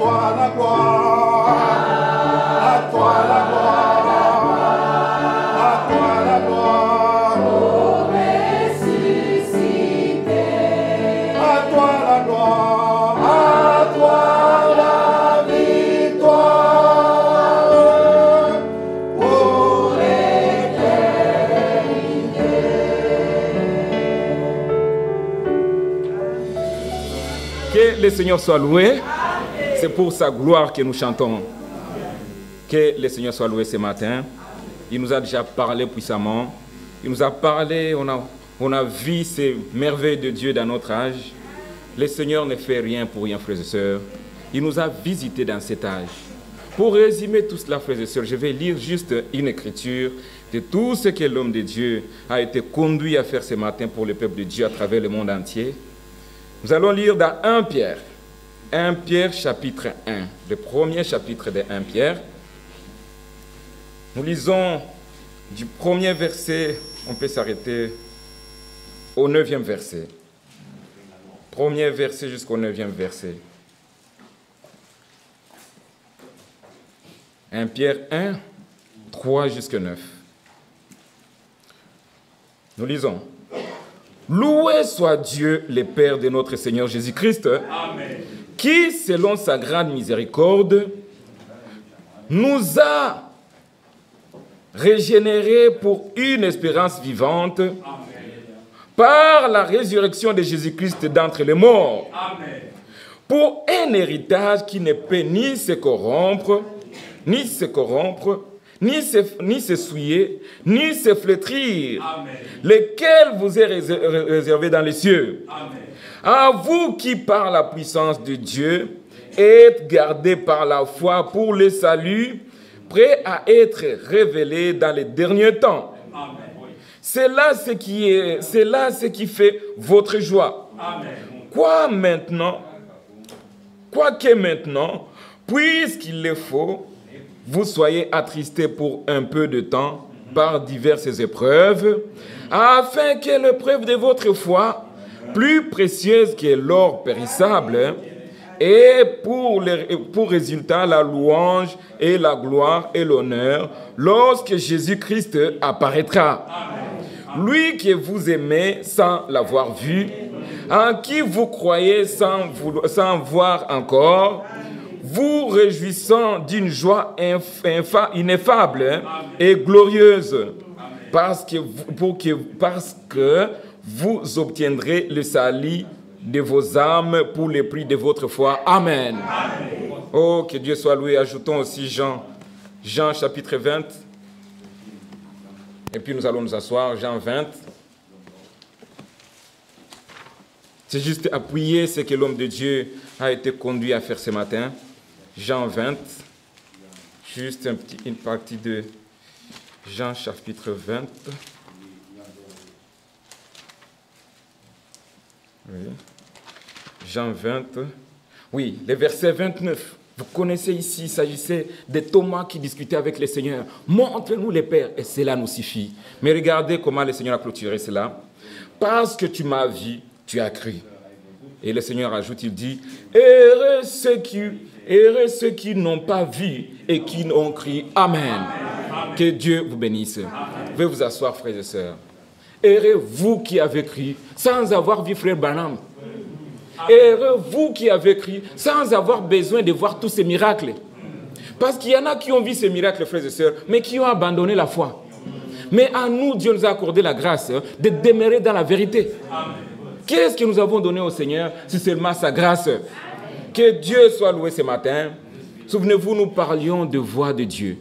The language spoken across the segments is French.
toi la gloire, à toi la gloire, à toi la gloire, ô ressuscité, à toi la gloire, à toi la victoire, pour l'éternité. Que le Seigneur soit loué. C'est pour sa gloire que nous chantons. Que le Seigneur soit loué ce matin. Il nous a déjà parlé puissamment. Il nous a parlé, on a vu ces merveilles de Dieu dans notre âge. Le Seigneur ne fait rien pour rien, frères et sœurs. Il nous a visités dans cet âge. Pour résumer tout cela, frères et sœurs, je vais lire juste une écriture de tout ce que l'homme de Dieu a été conduit à faire ce matin pour le peuple de Dieu à travers le monde entier. Nous allons lire dans 1 Pierre. 1 Pierre chapitre 1, le premier chapitre de 1 Pierre. Nous lisons du premier verset, on peut s'arrêter au 9e verset. Premier verset jusqu'au 9e verset. 1 Pierre 1, 3 jusqu'à 9. Nous lisons. Loué soit Dieu, le Père de notre Seigneur Jésus-Christ. Amen. Qui, selon sa grande miséricorde, nous a régénérés pour une espérance vivante. Amen. Par la résurrection de Jésus-Christ d'entre les morts. Amen. Pour un héritage qui ne peut ni se corrompre, ni se souiller, ni se flétrir, Amen. Lequel vous est réservé dans les cieux. Amen. À vous qui, par la puissance de Dieu, êtes gardés par la foi pour le salut, prêts à être révélés dans les derniers temps. Amen. C'est là ce qui fait votre joie. Amen. Quoique maintenant, puisqu'il le faut, vous soyez attristés pour un peu de temps par diverses épreuves, afin que l'épreuve de votre foi, plus précieuse que l'or périssable, et pour résultat la louange et la gloire et l'honneur lorsque Jésus-Christ apparaîtra. Amen. Lui que vous aimez sans l'avoir vu, en qui vous croyez sans voir encore, vous réjouissant d'une joie ineffable et glorieuse, parce que vous obtiendrez le salut de vos âmes pour le prix de votre foi. Amen. Amen. Oh, que Dieu soit loué. Ajoutons aussi Jean chapitre 20. Et puis nous allons nous asseoir. Jean 20. C'est juste appuyer ce que l'homme de Dieu a été conduit à faire ce matin. Jean 20. Juste une partie de Jean chapitre 20. Oui. Jean 20. Oui, le verset 29. Vous connaissez ici, il s'agissait de Thomas qui discutait avec le Seigneur. Montre-nous les Pères, et cela nous suffit. Mais regardez comment le Seigneur a clôturé cela. Parce que tu m'as vu, tu as cru. Et le Seigneur ajoute, il dit, heureux ceux qui n'ont pas vu et qui n'ont cru. Amen. Amen. Que Dieu vous bénisse. Amen. Veuillez vous asseoir, frères et sœurs. Heureux vous qui avez cru sans avoir vu frère Branham. Heureux vous qui avez cru sans avoir besoin de voir tous ces miracles. Parce qu'il y en a qui ont vu ces miracles, frères et sœurs, mais qui ont abandonné la foi. Mais à nous, Dieu nous a accordé la grâce de demeurer dans la vérité. Qu'est-ce que nous avons donné au Seigneur? C'est seulement sa grâce. Que Dieu soit loué ce matin. Souvenez-vous, nous parlions de voix de Dieu.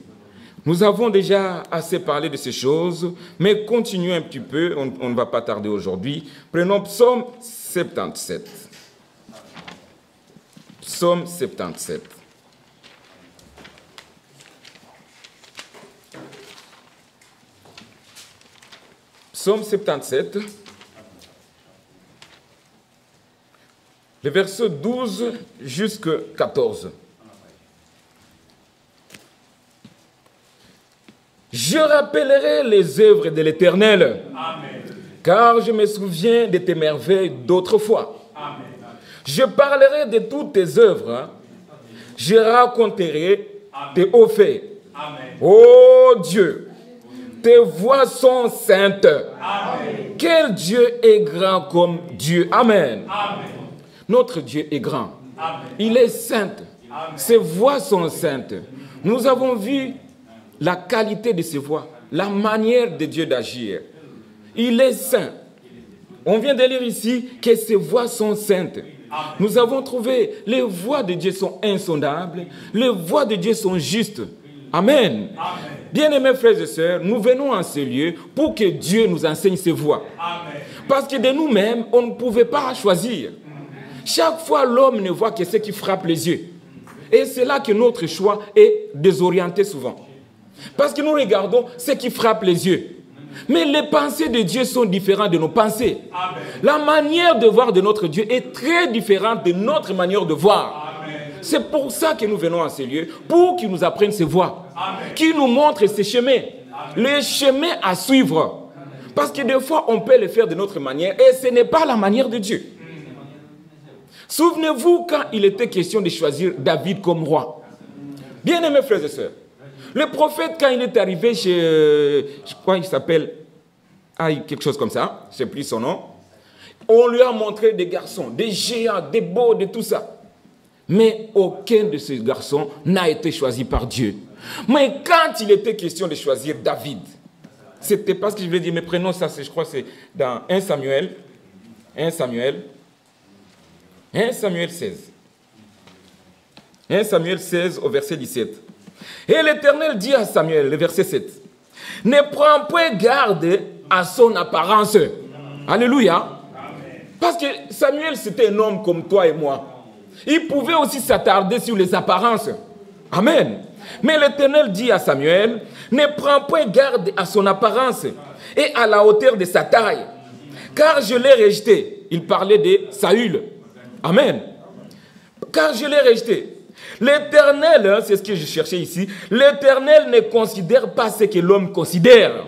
Nous avons déjà assez parlé de ces choses, mais continuons un petit peu, on ne va pas tarder aujourd'hui. Prenons Psaume 77. Psaume 77. Psaume 77, le verset 12 jusqu'à 14. Je rappellerai les œuvres de l'Éternel, car je me souviens de tes merveilles d'autrefois. Je parlerai de toutes tes œuvres, Je raconterai tes hauts faits. Oh Dieu, tes voies sont saintes. Amen. Quel Dieu est grand comme Dieu. Amen. Amen. Notre Dieu est grand. Amen. Il est saint. Amen. Ses voies sont saintes. Nous avons vu la qualité de ses voies, la manière de Dieu d'agir. Il est saint. On vient de lire ici que ses voies sont saintes. Nous avons trouvé les voies de Dieu sont insondables, les voies de Dieu sont justes. Amen. Amen. Bien-aimés frères et sœurs, nous venons en ce lieu pour que Dieu nous enseigne ses voies. Amen. Parce que de nous-mêmes, on ne pouvait pas choisir. Chaque fois, l'homme ne voit que ce qui frappe les yeux. Et c'est là que notre choix est désorienté souvent. Parce que nous regardons ce qui frappe les yeux. Mais les pensées de Dieu sont différentes de nos pensées. Amen. La manière de voir de notre Dieu est très différente de notre manière de voir. C'est pour ça que nous venons à ces lieux, pour qu'il nous apprenne ses voies, qu'il nous montre ses chemins, les chemins à suivre. Parce que des fois, on peut le faire de notre manière et ce n'est pas la manière de Dieu. Souvenez-vous quand il était question de choisir David comme roi. Bien-aimés frères et sœurs, le prophète, quand il est arrivé chez, je crois qu'il s'appelle, quelque chose comme ça, je ne sais plus son nom, on lui a montré des garçons, des géants, des beaux, de tout ça. Mais aucun de ces garçons n'a été choisi par Dieu. Mais quand il était question de choisir David, c'était pas ce que je voulais dire, mais prenons ça, je crois que c'est dans 1 Samuel 16. 1 Samuel 16 au verset 17. Et l'Éternel dit à Samuel, le verset 7, « Ne prends point garde à son apparence. » Alléluia. Parce que Samuel, c'était un homme comme toi et moi. Il pouvait aussi s'attarder sur les apparences. Amen. Mais l'Éternel dit à Samuel, « Ne prends point garde à son apparence et à la hauteur de sa taille, car je l'ai rejeté. » Il parlait de Saül. Amen. Car je l'ai rejeté. L'Éternel, c'est ce que je cherchais ici, l'Éternel ne considère pas ce que l'homme considère.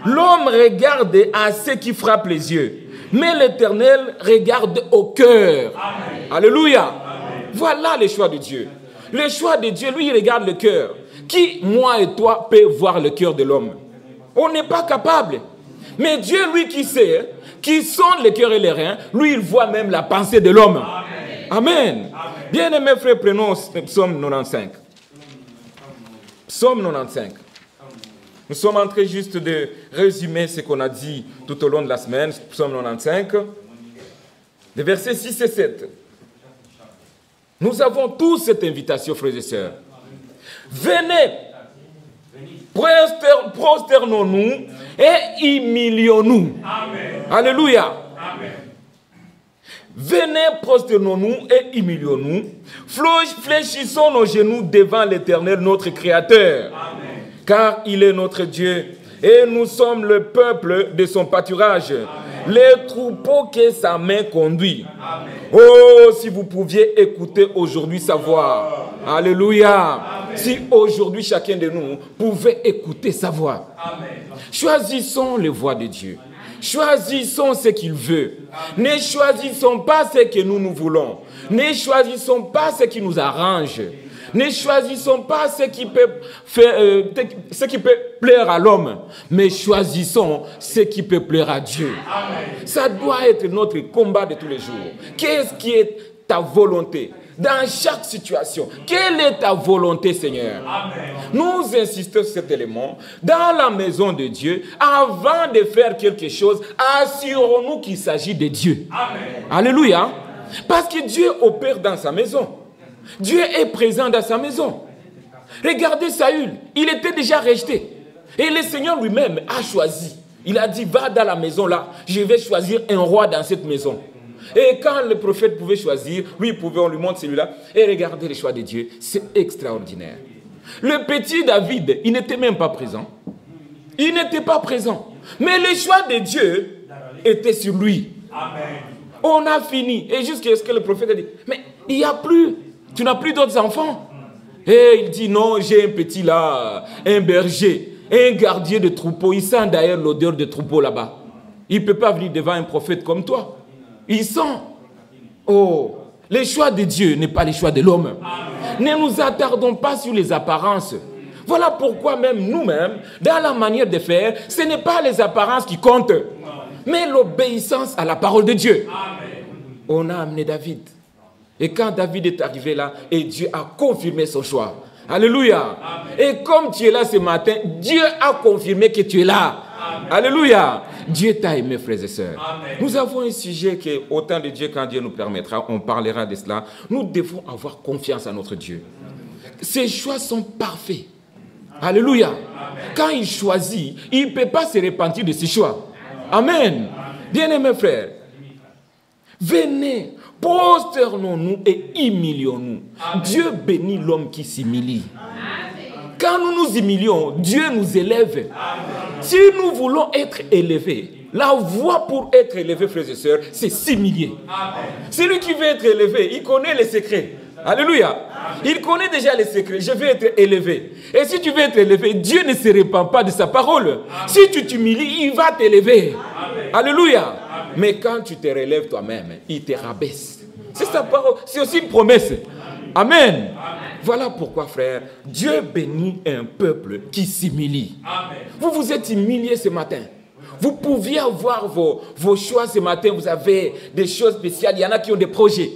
L'homme regarde à ce qui frappe les yeux. Mais l'Éternel regarde au cœur. Amen. Alléluia. Amen. Voilà les choix de Dieu. Le choix de Dieu, lui, il regarde le cœur. Qui, moi et toi, peut voir le cœur de l'homme? On n'est pas capable. Mais Dieu, lui, qui sait, qui sonde le cœur et les reins, lui, il voit même la pensée de l'homme. Amen. Amen. Bien-aimés frères, prenons Psaume 95. Psaume 95. Nous sommes en train juste de résumer ce qu'on a dit tout au long de la semaine, Psaume 95, les versets 6 et 7. Nous avons tous cette invitation, frères et sœurs. Venez, prosternons-nous et humilions-nous. Alléluia. Amen. Venez, prosternons-nous et humilions-nous. Fléchissons nos genoux devant l'Éternel, notre Créateur. Amen. Car il est notre Dieu, et nous sommes le peuple de son pâturage, les troupeaux que sa main conduit. Amen. Oh, si vous pouviez écouter aujourd'hui sa voix. Alléluia. Amen. Si aujourd'hui chacun de nous pouvait écouter sa voix. Amen. Choisissons les voies de Dieu. Choisissons ce qu'il veut. Amen. Ne choisissons pas ce que nous voulons. Ne choisissons pas ce qui nous arrange. Ne choisissons pas ce qui peut plaire à l'homme, mais choisissons ce qui peut plaire à Dieu. Amen. Ça doit être notre combat de tous les jours. Qu'est-ce qui est ta volonté dans chaque situation? Quelle est ta volonté, Seigneur? Amen. Nous insistons sur cet élément. Dans la maison de Dieu, avant de faire quelque chose, assurons-nous qu'il s'agit de Dieu. Amen. Alléluia. Parce que Dieu opère dans sa maison. Dieu est présent dans sa maison. Regardez Saül, il était déjà rejeté. Et le Seigneur lui-même a choisi. Il a dit, va dans la maison là, je vais choisir un roi dans cette maison. Et quand le prophète pouvait choisir, on lui montre celui-là. Et regardez les choix de Dieu, c'est extraordinaire. Le petit David, il n'était même pas présent. Il n'était pas présent. Mais le choix de Dieu était sur lui. Amen. On a fini. Et jusqu'à ce que le prophète a dit, mais il n'y a plus... Tu n'as plus d'autres enfants? Et il dit, non, j'ai un petit là, un berger, un gardien de troupeau. Il sent d'ailleurs l'odeur de troupeau là-bas. Il ne peut pas venir devant un prophète comme toi. Il sent. Oh, les choix de Dieu n'est pas les choix de l'homme. Ne nous attardons pas sur les apparences. Voilà pourquoi même nous-mêmes, dans la manière de faire, ce n'est pas les apparences qui comptent, mais l'obéissance à la parole de Dieu. On a amené David. Et quand David est arrivé là, et Dieu a confirmé son choix. Alléluia. Et comme tu es là ce matin, Dieu a confirmé que tu es là. Alléluia. Dieu t'a aimé, frères et sœurs. Amen. Nous avons un sujet qui est au temps de Dieu, quand Dieu nous permettra, on parlera de cela. Nous devons avoir confiance en notre Dieu. Ses choix sont parfaits. Alléluia. Amen. Quand il choisit, il ne peut pas se repentir de ses choix. Amen. Bien-aimés frères, venez, prosternons-nous et humilions-nous. Dieu bénit l'homme qui s'humilie. Quand nous nous humilions, Dieu nous élève. Si nous voulons être élevés, la voie pour être élevé, frères et sœurs, c'est s'humilier. Celui qui veut être élevé, il connaît les secrets. Alléluia. Il connaît déjà les secrets. Je vais être élevé. Et si tu veux être élevé, Dieu ne se répand pas de sa parole. Si tu t'humilies, il va t'élever. Alléluia. Mais quand tu te relèves toi-même, il te rabaisse. C'est sa parole. C'est aussi une promesse. Amen. Voilà pourquoi, frère, Dieu bénit un peuple qui s'humilie. Vous vous êtes humilié ce matin. Vous pouviez avoir vos choix ce matin. Vous avez des choses spéciales. Il y en a qui ont des projets,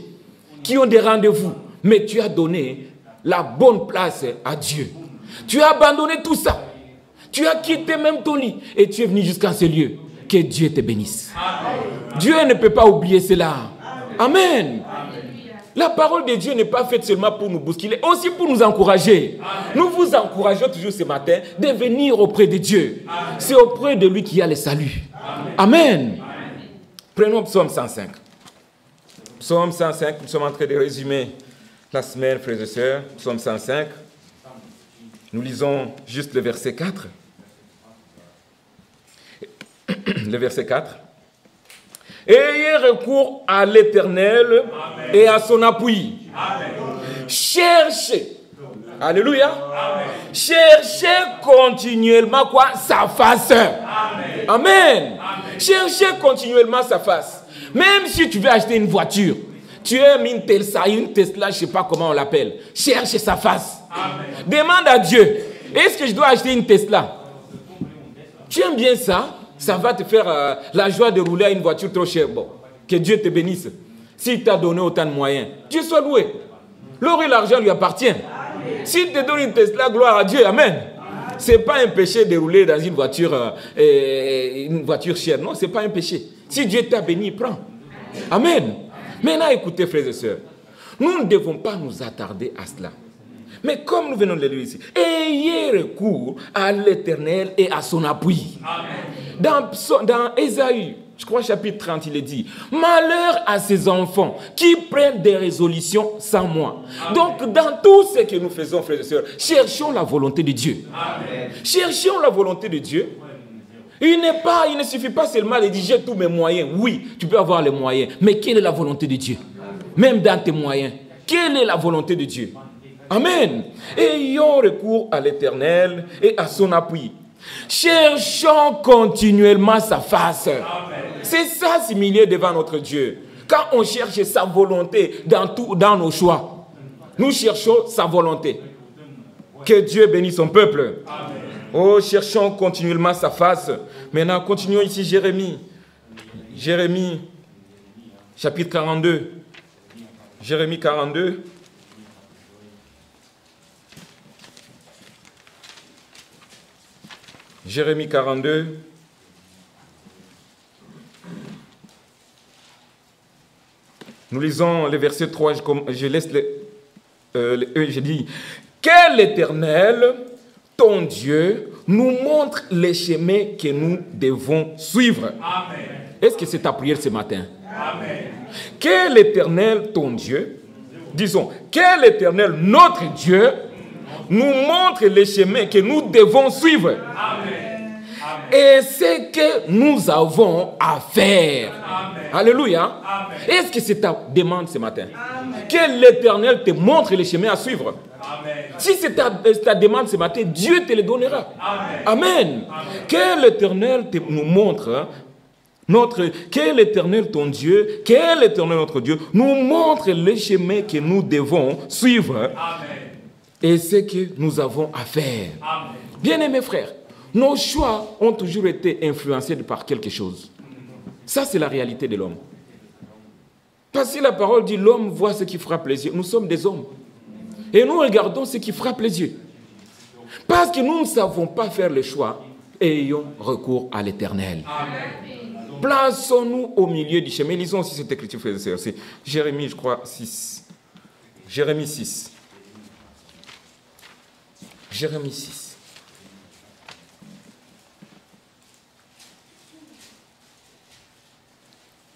qui ont des rendez-vous. Mais tu as donné la bonne place à Dieu. Tu as abandonné tout ça. Tu as quitté même ton lit. Et tu es venu jusqu'à ce lieu. Que Dieu te bénisse. Dieu ne peut pas oublier cela. Amen. La parole de Dieu n'est pas faite seulement pour nous bousculer, aussi pour nous encourager. Nous vous encourageons toujours ce matin de venir auprès de Dieu. C'est auprès de lui qu'il y a le salut. Amen. Prenons Psaume 105. Psaume 105, nous sommes en train de résumer la semaine, frères et sœurs. Psaume 105. Nous lisons juste le verset 4. Le verset 4. Ayez recours à l'Éternel et à son appui. Amen. Cherchez. Alléluia. Amen. Cherchez continuellement quoi? Sa face. Amen. Amen. Cherchez continuellement sa face. Même si tu veux acheter une voiture, tu aimes une Tesla, je ne sais pas comment on l'appelle. Cherche sa face. Amen. Demande à Dieu, est-ce que je dois acheter une Tesla? Tu aimes bien ça? Ça va te faire la joie de rouler à une voiture trop chère. Bon, que Dieu te bénisse. S'il t'a donné autant de moyens, Dieu soit loué. L'or et l'argent lui appartiennent. S'il te donne une Tesla, gloire à Dieu. Amen. Ce n'est pas un péché de rouler dans une voiture chère. Non, ce n'est pas un péché. Si Dieu t'a béni, prends. Amen. Maintenant, écoutez, frères et sœurs. Nous ne devons pas nous attarder à cela. Mais comme nous venons de le lire ici, ayez recours à l'Éternel et à son appui. Amen. Dans Ésaïe, je crois chapitre 30, il est dit, malheur à ces enfants qui prennent des résolutions sans moi. Amen. Donc dans tout ce que nous faisons, frères et sœurs, cherchons la volonté de Dieu. Amen. Cherchons la volonté de Dieu. Il ne suffit pas seulement de dire j'ai tous mes moyens. Oui, tu peux avoir les moyens, mais quelle est la volonté de Dieu? Même dans tes moyens, quelle est la volonté de Dieu? Amen. Ayons recours à l'Éternel et à son appui. Cherchons continuellement sa face. C'est ça, s'humilier devant notre Dieu. Quand on cherche sa volonté dans nos choix, nous cherchons sa volonté. Que Dieu bénisse son peuple. Amen. Oh, cherchons continuellement sa face. Maintenant, continuons ici Jérémie. Jérémie, chapitre 42. Jérémie 42. Jérémie 42. Nous lisons le verset 3, je laisse je dis, que l'Éternel, ton Dieu, nous montre les chemins que nous devons suivre. Amen. Est-ce que c'est ta prière ce matin? Amen. Que l'Éternel, ton Dieu, disons, que l'Éternel, notre Dieu, nous montre les chemins que nous devons suivre. Amen. Et c'est que nous avons à faire. Amen. Alléluia. Amen. Est-ce que c'est ta demande ce matin? Amen. Que l'Éternel te montre les chemins à suivre. Amen. Si c'est ta demande ce matin, Dieu te le donnera. Amen. Amen. Amen. Que l'Éternel nous montre que l'Éternel ton Dieu, que l'Éternel notre Dieu nous montre le chemin que nous devons suivre. Amen. Et ce que nous avons à faire. Amen. Bien-aimés frères, nos choix ont toujours été influencés par quelque chose. Ça, c'est la réalité de l'homme. Parce que la parole dit, l'homme voit ce qui frappe les yeux. Nous sommes des hommes. Et nous regardons ce qui frappe les yeux. Parce que nous ne savons pas faire le choix, ayons recours à l'Éternel. Plaçons-nous au milieu du chemin. Lisons aussi cette écriture, frères et sœurs. C'est Jérémie, je crois, 6. Jérémie 6. Jérémie 6.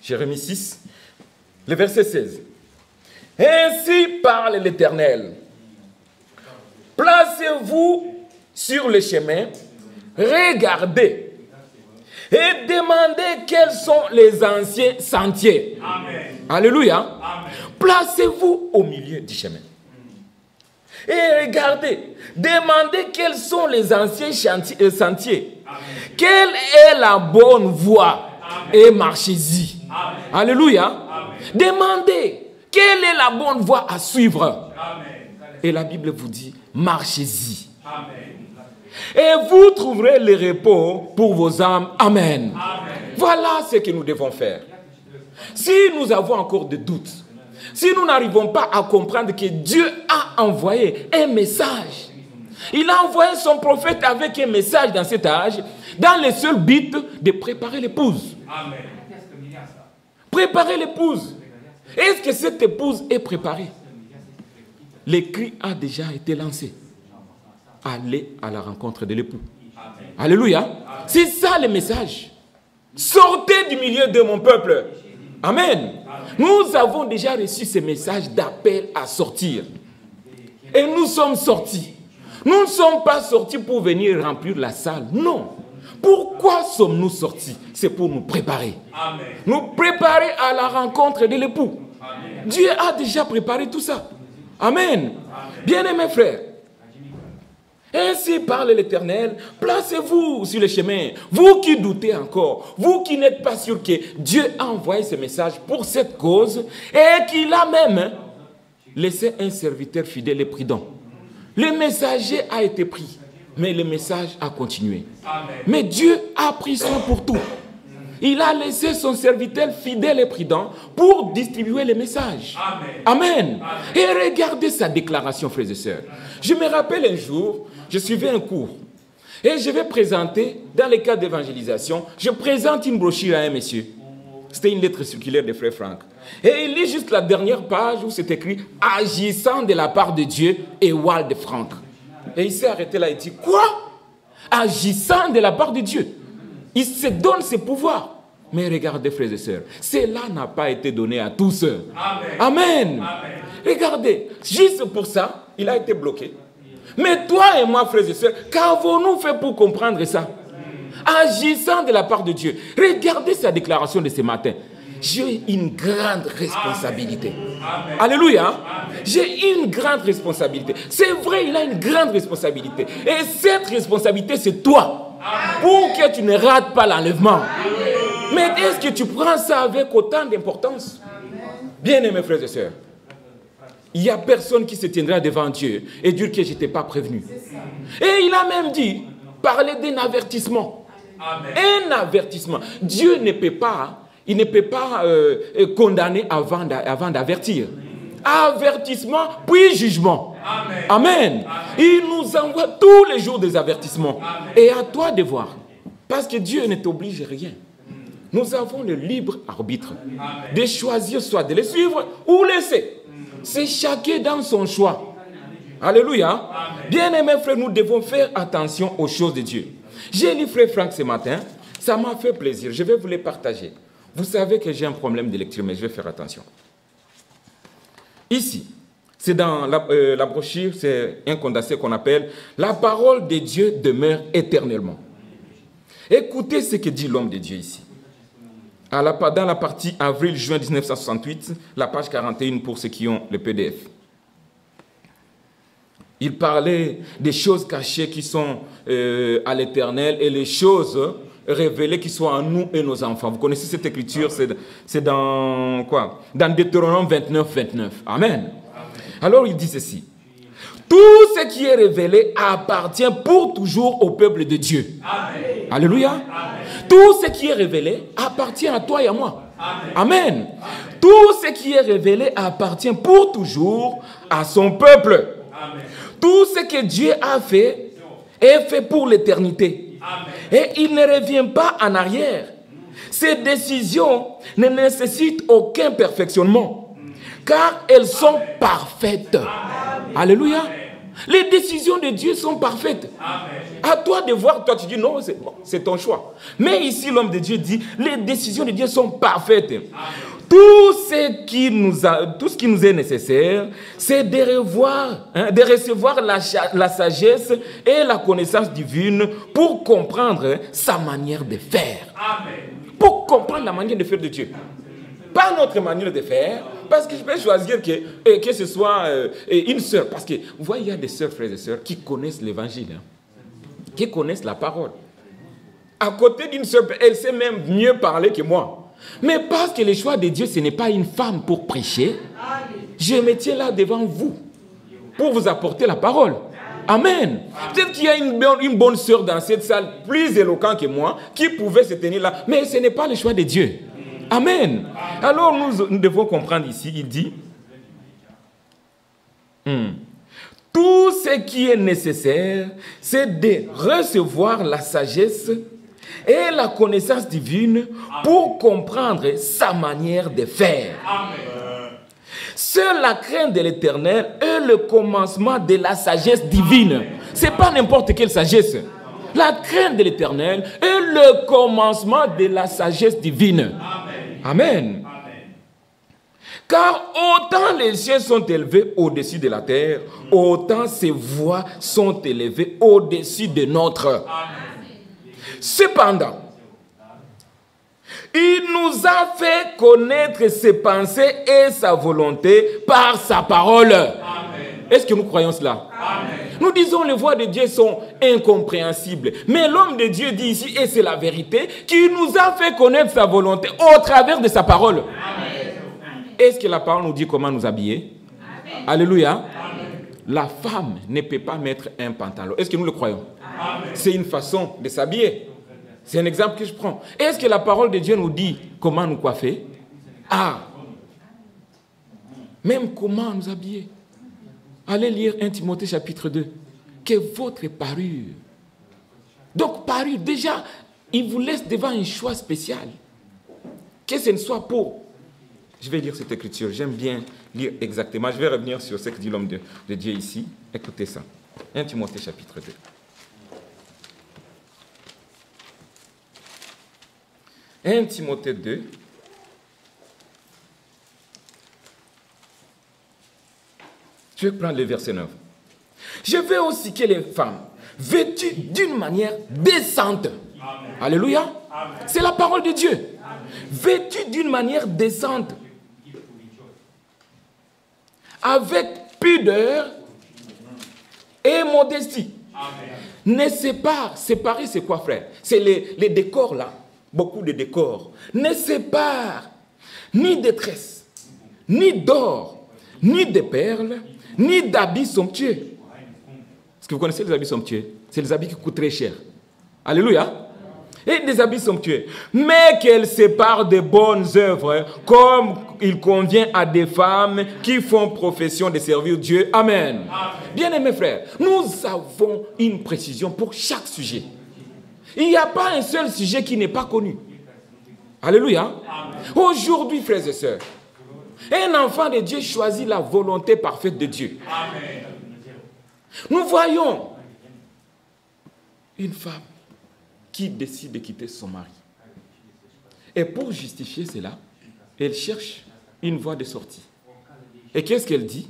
Jérémie 6, le verset 16. Ainsi parle l'Éternel. Placez-vous sur le chemin, regardez et demandez quels sont les anciens sentiers. Amen. Alléluia. Amen. Placez-vous au milieu du chemin. Et regardez, demandez quels sont les anciens sentiers. Amen. Quelle est la bonne voie? Amen. Et marchez-y. Amen. Alléluia. Amen. Demandez quelle est la bonne voie à suivre. Amen. Et la Bible vous dit, marchez-y. Amen. Et vous trouverez le repos pour vos âmes. Amen. Amen. Voilà ce que nous devons faire. Si nous avons encore des doutes, si nous n'arrivons pas à comprendre que Dieu a envoyé un message, il a envoyé son prophète avec un message dans cet âge, dans le seul but de préparer l'épouse. Amen. Préparer l'épouse. Est-ce que cette épouse est préparée? Le cri a déjà été lancé. Allez à la rencontre de l'époux. Alléluia. C'est ça le message. Sortez du milieu de mon peuple. Amen. Nous avons déjà reçu ce message d'appel à sortir. Et nous sommes sortis. Nous ne sommes pas sortis pour venir remplir la salle. Non. Pourquoi sommes-nous sortis? C'est pour nous préparer. Amen. Nous préparer à la rencontre de l'époux. Amen. Dieu a déjà préparé tout ça. Amen. Bien-aimés frères, ainsi parle l'Éternel, placez-vous sur le chemin, vous qui doutez encore, vous qui n'êtes pas sûr que Dieu a envoyé ce message pour cette cause et qu'il a même laissé un serviteur fidèle et prudent. Le messager a été pris, mais le message a continué. Amen. Mais Dieu a pris soin pour tout. Il a laissé son serviteur fidèle et prudent pour distribuer les messages. Amen. Amen. Amen. Et regardez sa déclaration, frères et sœurs. Je me rappelle un jour, je suivais un cours. Et je vais présenter, dans le cadre d'évangélisation, je présente une brochure à un monsieur. C'était une lettre circulaire de frère Franck. Et il lit juste la dernière page où c'est écrit « Agissant de la part de Dieu, Ewald Franck ». Et il s'est arrêté là et dit « Quoi? Agissant de la part de Dieu ». Il se donne ses pouvoirs. Mais regardez, frères et sœurs, cela n'a pas été donné à tous. Amen. Amen. Amen. Regardez, juste pour ça, il a été bloqué. Mais toi et moi, frères et sœurs, qu'avons-nous fait pour comprendre ça? Agissant de la part de Dieu. Regardez sa déclaration de ce matin. J'ai une grande responsabilité. Amen. Alléluia. Amen. J'ai une grande responsabilité. C'est vrai, il a une grande responsabilité. Et cette responsabilité, c'est toi. Amen. Pour que tu ne rates pas l'enlèvement. Mais est-ce que tu prends ça avec autant d'importance? Bien-aimés frères et sœurs, il n'y a personne qui se tiendra devant Dieu et dire que je n'étais pas prévenu. Et il a même dit, parler d'un avertissement. Amen. Un avertissement. Dieu ne peut pas, il ne peut pas condamner avant d'avertir. Avertissement, puis jugement. Amen. Amen. Amen. Il nous envoie tous les jours des avertissements. Amen. Et à toi de voir. Parce que Dieu ne t'oblige rien. Nous avons le libre arbitre de choisir soit de les suivre ou laisser. C'est chacun dans son choix. Alléluia. Bien-aimés frères, nous devons faire attention aux choses de Dieu. J'ai lu frère Franck ce matin, ça m'a fait plaisir. Je vais vous les partager. Vous savez que j'ai un problème de lecture, mais je vais faire attention. Ici, c'est dans la brochure, c'est un condensé qu'on appelle « La parole de Dieu demeure éternellement ». Écoutez ce que dit l'homme de Dieu ici. Dans la partie avril-juin 1968, la page 41 pour ceux qui ont le PDF. Il parlait des choses cachées qui sont à l'Éternel et les choses révélé qui soit en nous et nos enfants. Vous connaissez cette écriture, c'est dans quoi? Dans Deutéronome 29, 29. Amen. Alors il dit ceci. Tout ce qui est révélé appartient pour toujours au peuple de Dieu. Amen. Alléluia. Amen. Tout ce qui est révélé appartient à toi et à moi. Amen. Amen. Tout ce qui est révélé appartient pour toujours à son peuple. Amen. Tout ce que Dieu a fait est fait pour l'éternité. Et il ne revient pas en arrière. Ces décisions ne nécessitent aucun perfectionnement, car elles sont parfaites. Amen. Alléluia. Les décisions de Dieu sont parfaites. Amen. À toi de voir, toi tu dis non, c'est ton choix. Mais ici l'homme de Dieu dit, les décisions de Dieu sont parfaites. Amen. Tout ce qui nous est nécessaire, c'est de recevoir la sagesse et la connaissance divine pour comprendre sa manière de faire. Amen. Pour comprendre la manière de faire de Dieu. Pas notre manière de faire, parce que je peux choisir que ce soit une sœur. Parce que, vous voyez, il y a des sœurs, frères et sœurs, qui connaissent l'évangile, qui connaissent la parole. À côté d'une sœur, elle sait même mieux parler que moi. Mais parce que le choix de Dieu, ce n'est pas une femme pour prêcher, je me tiens là devant vous pour vous apporter la parole. Amen. Peut-être qu'il y a une bonne sœur dans cette salle, plus éloquente que moi, qui pouvait se tenir là. Mais ce n'est pas le choix de Dieu. Amen. Alors nous devons comprendre ici, il dit, tout ce qui est nécessaire, c'est de recevoir la sagesse et la connaissance divine pour comprendre sa manière de faire. Amen. Seule la crainte de l'Éternel est le commencement de la sagesse divine. Ce n'est pas n'importe quelle sagesse. La crainte de l'Éternel est le commencement de la sagesse divine. Amen. Amen. Car autant les cieux sont élevés au-dessus de la terre, autant ses voies sont élevées au-dessus de notre. Amen. Cependant, il nous a fait connaître ses pensées et sa volonté par sa parole. Amen. Est-ce que nous croyons cela? Amen. Nous disons les voix de Dieu sont incompréhensibles. Mais l'homme de Dieu dit ici, et c'est la vérité, qu'il nous a fait connaître sa volonté au travers de sa parole. Amen. Est-ce que la parole nous dit comment nous habiller? Amen. Alléluia. Amen. La femme ne peut pas mettre un pantalon. Est-ce que nous le croyons? Amen. C'est une façon de s'habiller. C'est un exemple que je prends. Est-ce que la parole de Dieu nous dit comment nous coiffer? Ah! Même comment nous habiller. Allez lire 1 Timothée chapitre 2. Que votre parure. Donc parure, déjà, il vous laisse devant un choix spécial. Que ce ne soit pour... Je vais lire cette écriture. J'aime bien lire exactement. Je vais revenir sur ce que dit l'homme de Dieu ici. Écoutez ça. 1 Timothée chapitre 2. 1 Timothée 2, je vais prendre le verset 9. Je veux aussi que les femmes, vêtues d'une manière décente, Amen. Alléluia, c'est la parole de Dieu, Amen. Vêtues d'une manière décente, avec pudeur et modestie, Amen. Ne sépare, séparer c'est quoi frère? C'est les décors là. Beaucoup de décors, ne séparent ni de tresses, ni d'or, ni de perles, ni d'habits somptueux. Est-ce que vous connaissez les habits somptueux? C'est les habits qui coûtent très cher. Alléluia. Et des habits somptueux. Mais qu'elles séparent de bonnes œuvres, comme il convient à des femmes qui font profession de servir Dieu. Amen. Bien-aimés frères, nous avons une précision pour chaque sujet. Il n'y a pas un seul sujet qui n'est pas connu. Alléluia. Aujourd'hui, frères et sœurs, un enfant de Dieu choisit la volonté parfaite de Dieu. Amen. Nous voyons une femme qui décide de quitter son mari. Et pour justifier cela, elle cherche une voie de sortie. Et qu'est-ce qu'elle dit?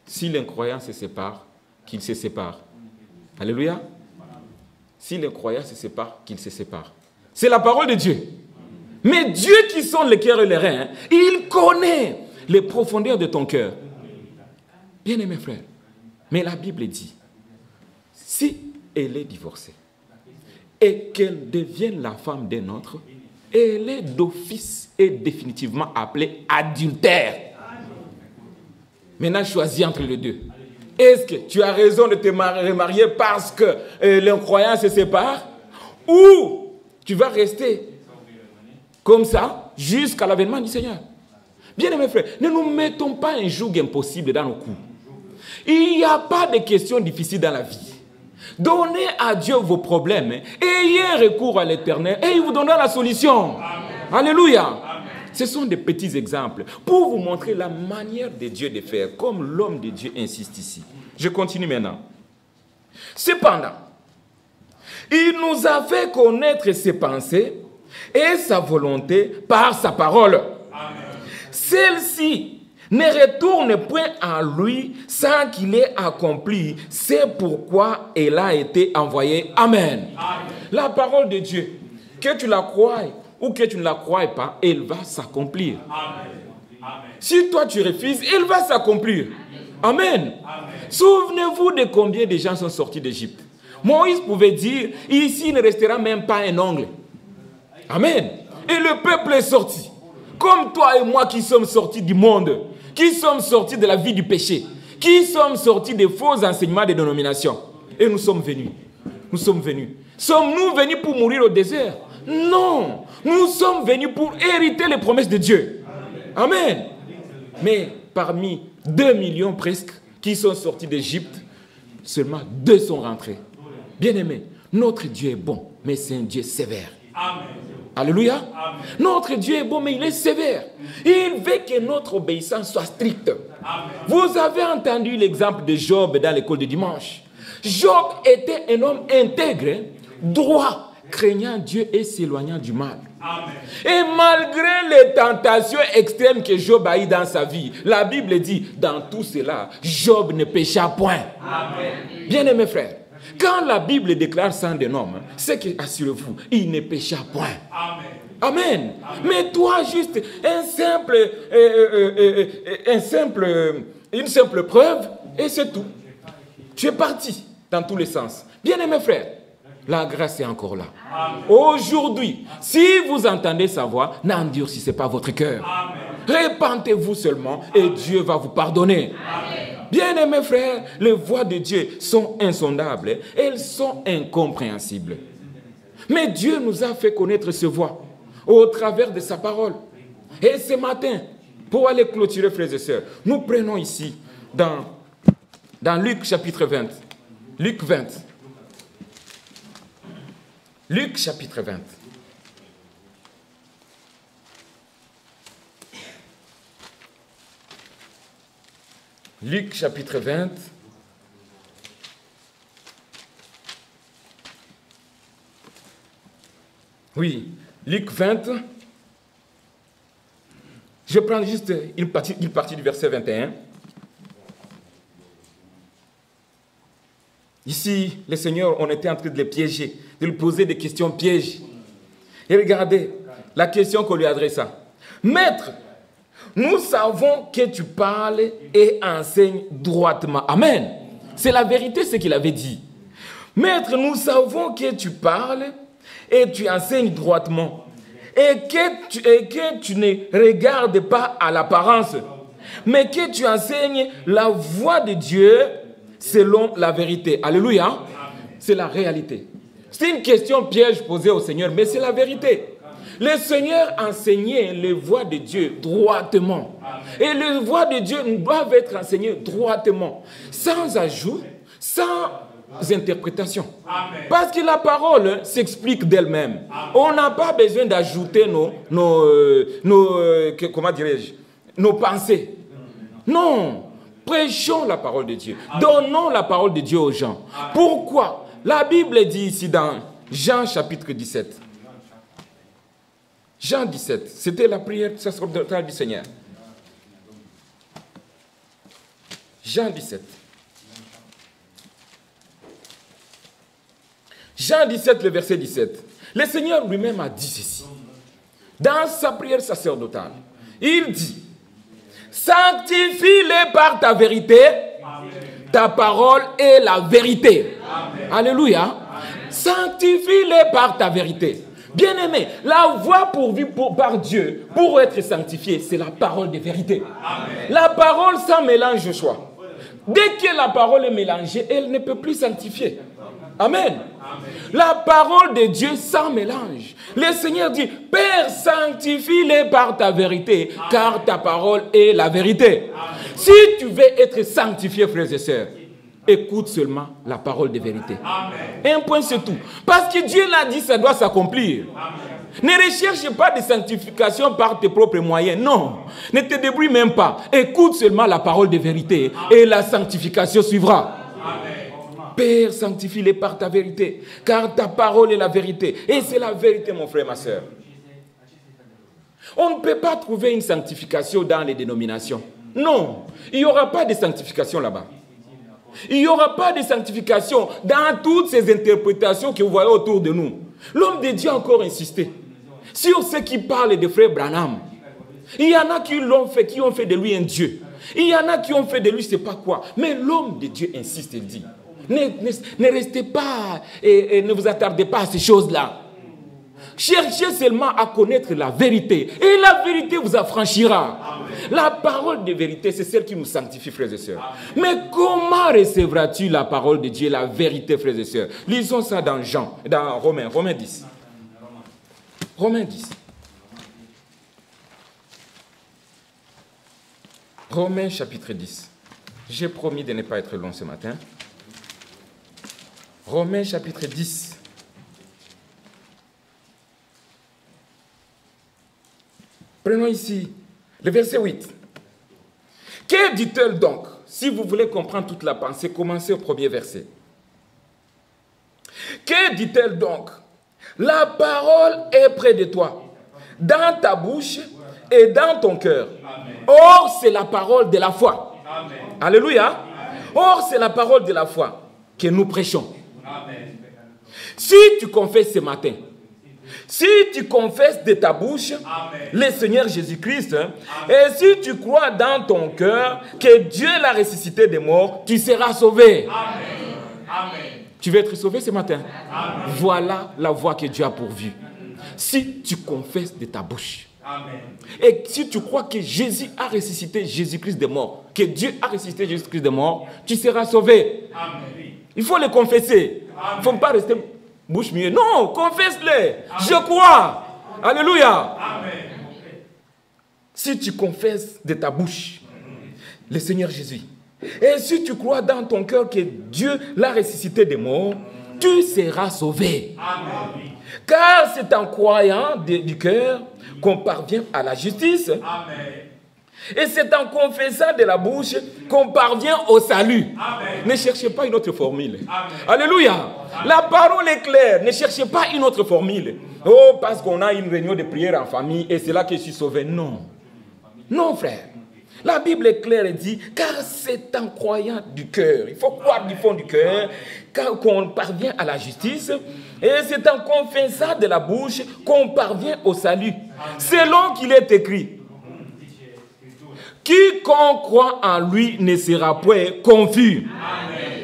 Si l'incroyant se sépare, qu'il se sépare. Alléluia. Si les croyants se séparent, qu'ils se séparent. C'est la parole de Dieu. Mais Dieu qui sonde les cœurs et les reins, il connaît les profondeurs de ton cœur. Bien-aimés frères, mais la Bible dit, si elle est divorcée, et qu'elle devienne la femme d'un autre, elle est d'office et définitivement appelée adultère. Maintenant, choisis entre les deux. Est-ce que tu as raison de te remarier parce que l'incroyant se sépare, ou tu vas rester comme ça jusqu'à l'avènement du Seigneur? Bien-aimés frères, ne nous mettons pas un joug impossible dans nos coups. Il n'y a pas de questions difficiles dans la vie. Donnez à Dieu vos problèmes, ayez recours à l'Éternel et il vous donnera la solution. Amen. Alléluia. Amen. Ce sont des petits exemples pour vous montrer la manière de Dieu de faire, comme l'homme de Dieu insiste ici. Je continue maintenant. Cependant, il nous a fait connaître ses pensées et sa volonté par sa parole. Celle-ci ne retourne point à lui sans qu'il ait accompli. C'est pourquoi elle a été envoyée. Amen. Amen. La parole de Dieu, que tu la crois ou que tu ne la crois pas, elle va s'accomplir. Si toi tu refuses, elle va s'accomplir. Amen. Amen. Souvenez-vous de combien de gens sont sortis d'Égypte. Moïse pouvait dire, ici ne restera même pas un ongle. Amen. Et le peuple est sorti. Comme toi et moi qui sommes sortis du monde, qui sommes sortis de la vie du péché, qui sommes sortis des faux enseignements des dénominations. Et nous sommes venus. Nous sommes venus. Sommes-nous venus pour mourir au désert? Non. Nous sommes venus pour hériter les promesses de Dieu. Amen. Mais parmi 2 millions presque qui sont sortis d'Égypte, seulement 2 sont rentrés. Bien-aimés, notre Dieu est bon, mais c'est un Dieu sévère. Amen. Alléluia. Amen. Notre Dieu est bon, mais il est sévère. Il veut que notre obéissance soit stricte. Amen. Vous avez entendu l'exemple de Job dans l'école de dimanche. Job était un homme intègre, droit, craignant Dieu et s'éloignant du mal. Amen. Et malgré les tentations extrêmes que Job a eues dans sa vie, la Bible dit, dans tout cela, Job ne pécha point. Amen. Bien-aimés frères, quand la Bible déclare ça d'un homme, c'est que, assurez-vous, il ne pécha point. Amen. Amen. Amen. Mais toi, juste une simple preuve, et c'est tout. Tu es parti dans tous les sens. Bien-aimés frères, la grâce est encore là. Aujourd'hui, si vous entendez sa voix, n'endurcissez pas votre cœur. Répentez-vous seulement et Dieu va vous pardonner. Amen. Bien-aimés frères, les voies de Dieu sont insondables, elles sont incompréhensibles. Mais Dieu nous a fait connaître ses voies au travers de sa parole. Et ce matin, pour aller clôturer, frères et sœurs, nous prenons ici dans Luc chapitre 20. Luc 20. Luc chapitre 20. Luc chapitre 20. Oui, Luc 20. Je prends juste une partie du verset 21. Ici, les seigneurs, on était en train de les piéger, de lui poser des questions pièges. Et regardez la question qu'on lui adressa. Maître, nous savons que tu parles et enseignes droitement. Amen. C'est la vérité ce qu'il avait dit. Maître, nous savons que tu parles et tu enseignes droitement. Et que tu ne regardes pas à l'apparence, mais que tu enseignes la voie de Dieu selon la vérité. Alléluia. C'est la réalité. C'est une question piège posée au Seigneur, mais c'est la vérité. Le Seigneur enseignait les voies de Dieu droitement. Et les voies de Dieu doivent être enseignées droitement, sans ajout, sans interprétation. Parce que la parole s'explique d'elle-même. On n'a pas besoin d'ajouter nos pensées. Non. Prêchons la parole de Dieu. Donnons la parole de Dieu aux gens. Pourquoi? La Bible dit ici dans Jean chapitre 17. Jean 17, c'était la prière sacerdotale du Seigneur. Jean 17. Jean 17, le verset 17. Le Seigneur lui-même a dit ceci. Dans sa prière sacerdotale, il dit, sanctifie-les par ta vérité, ta parole est la vérité. Amen. Alléluia. Amen. Sanctifie-les par ta vérité. Bien-aimé, la voie pourvue par Dieu pour être sanctifié, c'est la parole de vérité. Amen. La parole sans mélange, Joshua. Dès que la parole est mélangée, elle ne peut plus sanctifier. Amen. Amen. La parole de Dieu sans mélange. Le Seigneur dit, Père, sanctifie-les par ta vérité, car ta parole est la vérité. Amen. Si tu veux être sanctifié, frères et sœurs, écoute seulement la parole de vérité. Amen. Un point, c'est tout. Parce que Dieu l'a dit, ça doit s'accomplir. Ne recherche pas de sanctification par tes propres moyens. Non. Ne te débrouille même pas. Écoute seulement la parole de vérité et la sanctification suivra. Amen. Père, sanctifie-les par ta vérité, car ta parole est la vérité. Et c'est la vérité, mon frère, ma soeur. On ne peut pas trouver une sanctification dans les dénominations. Non. Il n'y aura pas de sanctification là-bas. Il n'y aura pas de sanctification dans toutes ces interprétations que vous voyez autour de nous. L'homme de Dieu a encore insisté sur ce qui parle de frère Branham. Il y en a qui l'ont fait, qui ont fait de lui un Dieu. Il y en a qui ont fait de lui je ne sais pas quoi. Mais l'homme de Dieu insiste, il dit, ne restez pas et ne vous attardez pas à ces choses-là. Cherchez seulement à connaître la vérité. Et la vérité vous affranchira. Amen. La parole de vérité, c'est celle qui nous sanctifie, frères et sœurs. Amen. Mais comment recevras-tu la parole de Dieu, la vérité, frères et sœurs? Lisons ça dans Romains 10. Romains 10. Romains chapitre 10. J'ai promis de ne pas être long ce matin. Romains chapitre 10. Prenons ici le verset 8. Que dit-elle donc? Si vous voulez comprendre toute la pensée, commencez au premier verset. Que dit-elle donc? La parole est près de toi, dans ta bouche et dans ton cœur. Or, c'est la parole de la foi. Amen. Alléluia. Amen. Or, c'est la parole de la foi que nous prêchons. Amen. Si tu confesses ce matin, si tu confesses de ta bouche Amen. Le Seigneur Jésus-Christ, et si tu crois dans ton cœur que Dieu l'a ressuscité des morts, tu seras sauvé. Amen. Amen. Tu veux être sauvé ce matin? Amen. Voilà la voie que Dieu a pourvue. Si tu confesses de ta bouche, Amen. Et si tu crois que Jésus a ressuscité Jésus-Christ des morts, que Dieu a ressuscité Jésus-Christ des morts, tu seras sauvé. Amen. Il faut le confesser. Il ne faut pas rester bouche muette. Non, confesse-le. Je crois. Alléluia. Amen. Si tu confesses de ta bouche le Seigneur Jésus, et si tu crois dans ton cœur que Dieu l'a ressuscité des morts, tu seras sauvé. Amen. Car c'est en croyant du cœur qu'on parvient à la justice. Amen. Et c'est en confessant de la bouche qu'on parvient au salut. Amen. Ne cherchez pas une autre formule. Amen. Alléluia. Amen. La parole est claire. Ne cherchez pas une autre formule. Oh, parce qu'on a une réunion de prière en famille et c'est là que je suis sauvé. Non. Non, frère. La Bible est claire et dit, car c'est en croyant du cœur. Il faut croire du fond du cœur qu'on parvient à la justice. Et c'est en confessant de la bouche qu'on parvient au salut. Selon qu'il est écrit, quiconque croit en lui ne sera point confus.